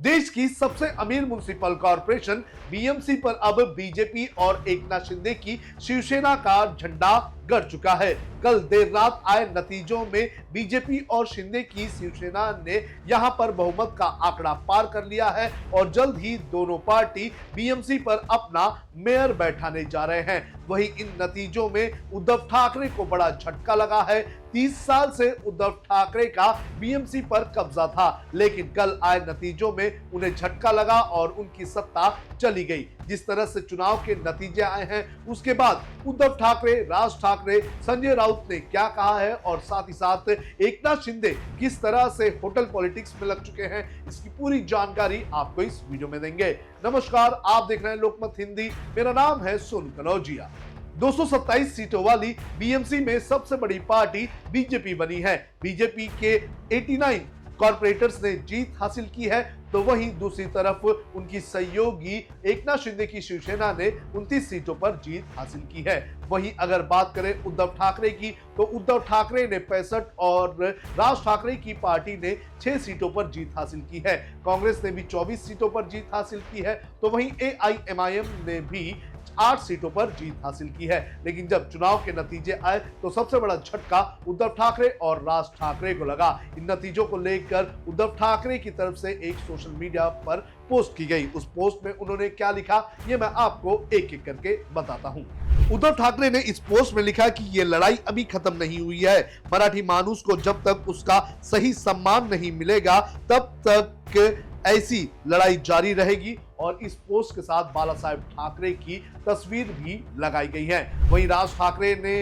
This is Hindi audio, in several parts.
देश की सबसे अमीर म्युनिसिपल कॉर्पोरेशन बीएमसी पर अब बीजेपी और एकनाथ शिंदे की शिवसेना का झंडा गड़ चुका है। कल देर रात आए नतीजों में बीजेपी और शिंदे की शिवसेना ने यहां पर बहुमत का आंकड़ा पार कर लिया है और जल्द ही दोनों पार्टी बीएमसी पर अपना मेयर बैठाने जा रहे हैं। वहीं इन नतीजों में उद्धव ठाकरे को बड़ा झटका लगा है। 30 साल से उद्धव ठाकरे का बीएमसी पर कब्जा था, लेकिन कल आए नतीजों में उन्हें झटका लगा और उनकी सत्ता चली गई। जिस तरह से चुनाव के नतीजे आए हैं, उसके बाद उद्धव ठाकरे, राज ठाकरे, संजय राउत ने क्या कहा है और साथ ही साथ एकनाथ शिंदे किस तरह से होटल पॉलिटिक्स में लग चुके हैं, इसकी पूरी जानकारी आपको इस वीडियो में देंगे। नमस्कार, आप देख रहे हैं लोकमत हिंदी। मेरा नाम है सोनू कनौजिया। 227 सीटों वाली बीएमसी में सबसे बड़ी पार्टी बीजेपी बनी है। बीजेपी के 89 कॉर्पोरेटर्स ने जीत हासिल की है, तो वहीं दूसरी तरफ उनकी सहयोगी एकनाथ शिंदे की शिवसेना ने 29 सीटों पर जीत हासिल की है। वहीं अगर बात करें उद्धव ठाकरे की, तो उद्धव ठाकरे ने 65 और राज ठाकरे की पार्टी ने 6 सीटों पर जीत हासिल की है। कांग्रेस ने भी 24 सीटों पर जीत हासिल की है, तो वहीं एआईएमआईएम ने भी 8 सीटों पर जीत हासिल की है। लेकिन जब चुनाव के नतीजे आए तो सबसे बड़ा झटका उद्धव ठाकरे और राज ठाकरे को लगा। इन नतीजों को लेकर उद्धव ठाकरे की तरफ से एक सोशल मीडिया पर पोस्ट की गई। उस पोस्ट में उन्होंने क्या लिखा, ये मैं आपको एक एक करके बताता हूं। उद्धव ठाकरे ने इस पोस्ट में लिखा कि ये लड़ाई अभी खत्म नहीं हुई है। मराठी मानुस को जब तक उसका सही सम्मान नहीं मिलेगा, तब तक ऐसी लड़ाई जारी रहेगी। और इस पोस्ट के साथ बाला साहेब ठाकरे की तस्वीर भी लगाई गई है। वहीं राज ठाकरे ने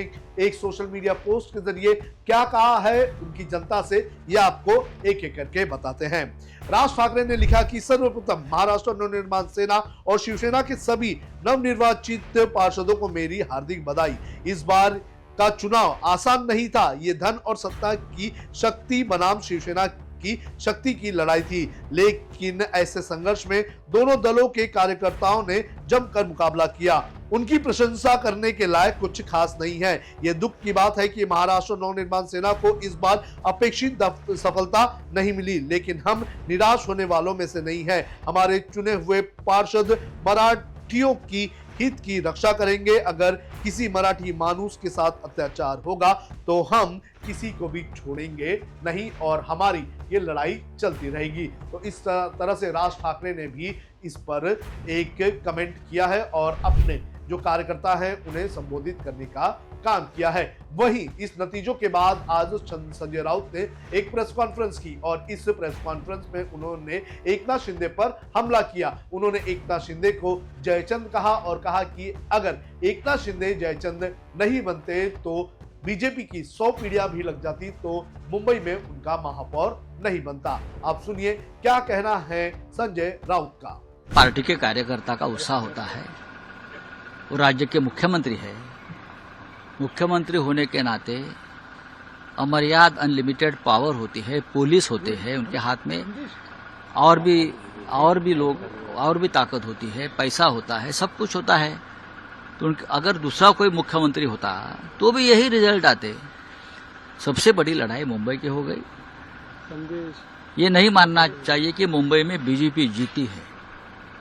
एक सोशल मीडिया पोस्ट के जरिए क्या कहा है उनकी जनता से, यह आपको एक एक करके बताते हैं। राज ठाकरे ने लिखा कि सर्वप्रथम महाराष्ट्र नवनिर्माण सेना और शिवसेना के सभी नवनिर्वाचित पार्षदों को मेरी हार्दिक बधाई। इस बार का चुनाव आसान नहीं था। ये धन और सत्ता की शक्ति बनाम शिवसेना की शक्ति की लड़ाई थी, लेकिन ऐसे संघर्ष में दोनों दलों के कार्यकर्ताओं ने जमकर मुकाबला किया। उनकी प्रशंसा करने के लायक कुछ खास नहीं है। यह दुख की बात है कि महाराष्ट्र नवनिर्माण सेना को इस बार अपेक्षित सफलता नहीं मिली, लेकिन हम निराश होने वालों में से नहीं है। हमारे चुने हुए पार्षद मराठियों की हित की रक्षा करेंगे। अगर किसी मराठी मानुस के साथ अत्याचार होगा तो हम किसी को भी छोड़ेंगे नहीं और हमारी ये लड़ाई चलती रहेगी। तो इस तरह से राज ठाकरे ने भी इस पर एक कमेंट किया है और अपने जो कार्यकर्ता हैं उन्हें संबोधित करने का काम किया है। वहीं इस नतीजों के बाद आज संजय राउत ने एक प्रेस कॉन्फ्रेंस की और इस प्रेस कॉन्फ्रेंस में उन्होंने एकनाथ शिंदे पर हमला किया। उन्होंने एकनाथ शिंदे को जयचंद कहा और कहा कि अगर एकनाथ शिंदे जयचंद नहीं बनते तो बीजेपी की 100 पीढ़ियां भी लग जाती, तो मुंबई में उनका महापौर नहीं बनता। आप सुनिए क्या कहना है संजय राउत का। पार्टी के कार्यकर्ता का उत्साह होता है। वो राज्य के मुख्यमंत्री है। मुख्यमंत्री होने के नाते अमर्याद अनलिमिटेड पावर होती है, पुलिस होते हैं उनके हाथ में, और भी लोग और भी ताकत होती है, पैसा होता है, सब कुछ होता है। तो अगर दूसरा कोई मुख्यमंत्री होता तो भी यही रिजल्ट आते। सबसे बड़ी लड़ाई मुंबई की हो गई। ये नहीं मानना चाहिए कि मुंबई में बीजेपी जीती है।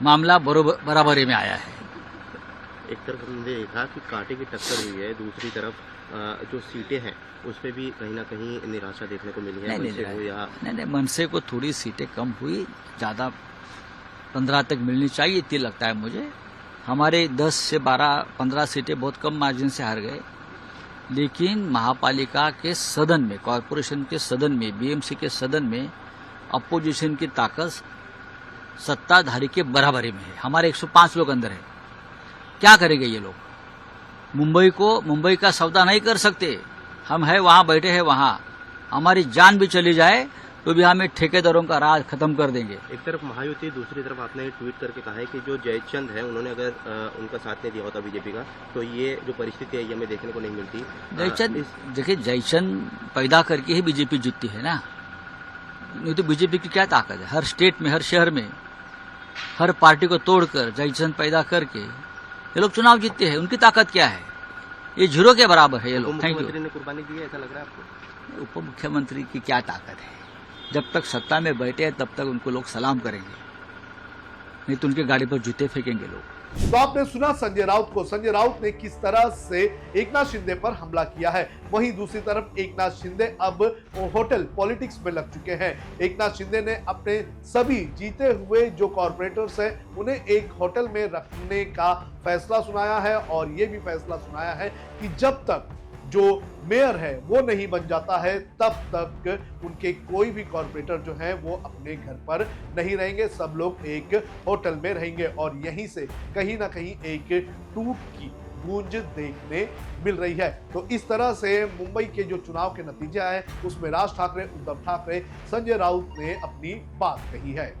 मामला बराबरी में आया है। एक तरफ हमने देखा कि कांटे की टक्कर हुई है, दूसरी तरफ जो सीटें हैं उसमें भी कहीं ना कहीं निराशा देखने को मिली है। नहीं, मनसे को थोड़ी सीटें कम हुई, ज्यादा 15 तक मिलनी चाहिए इतनी लगता है मुझे। हमारे 10 से 12-15 सीटें बहुत कम मार्जिन से हार गए, लेकिन महापालिका के सदन में, कॉर्पोरेशन के सदन में, बीएमसी के सदन में अपोजिशन की ताकत सत्ताधारी के बराबरी में है। हमारे 105 लोग अंदर है। क्या करेंगे ये लोग? मुंबई का सौदा नहीं कर सकते। हम है वहां बैठे हैं, वहां हमारी जान भी चली जाए तो भी हमें ठेकेदारों का राज खत्म कर देंगे। एक तरफ महायुति, दूसरी तरफ आपने ट्वीट करके कहा है कि जो जयचंद है उन्होंने अगर उनका साथ नहीं दिया होता बीजेपी का, तो ये जो परिस्थिति है ये हमें देखने को नहीं मिलती। जयचंद देखिए, जयचंद पैदा करके ही बीजेपी जीतती है ना। नहीं तो बीजेपी की क्या ताकत है? हर स्टेट में, हर शहर में, हर पार्टी को तोड़कर जयचंद पैदा करके ये लोग चुनाव जीतते हैं। उनकी ताकत क्या है? ये जीरो के बराबर है ये लोग। Thank you. ने कुर्बानी दी है, ऐसा लग रहा है आपको? उप मुख्यमंत्री की क्या ताकत है? जब तक सत्ता में बैठे हैं तब तक उनको लोग सलाम करेंगे। नहीं तो उनके गाड़ी पर जूते फेंकेंगे लोग। तो आपने सुना संजय राउत को। संजय राउत ने किस तरह से एकनाथ शिंदे पर हमला किया है। वहीं दूसरी तरफ एकनाथ शिंदे अब होटल पॉलिटिक्स में लग चुके हैं। एकनाथ शिंदे ने अपने सभी जीते हुए जो कॉर्पोरेटर्स हैं उन्हें एक होटल में रखने का फैसला सुनाया है और ये भी फैसला सुनाया है कि जब तक जो मेयर है वो नहीं बन जाता है तब तक उनके कोई भी कॉर्पोरेटर जो है वो अपने घर पर नहीं रहेंगे, सब लोग एक होटल में रहेंगे। और यहीं से कहीं ना कहीं एक टूट की गूंज देखने मिल रही है। तो इस तरह से मुंबई के जो चुनाव के नतीजे आए उसमें राज ठाकरे, उद्धव ठाकरे, संजय राउत ने अपनी बात कही है।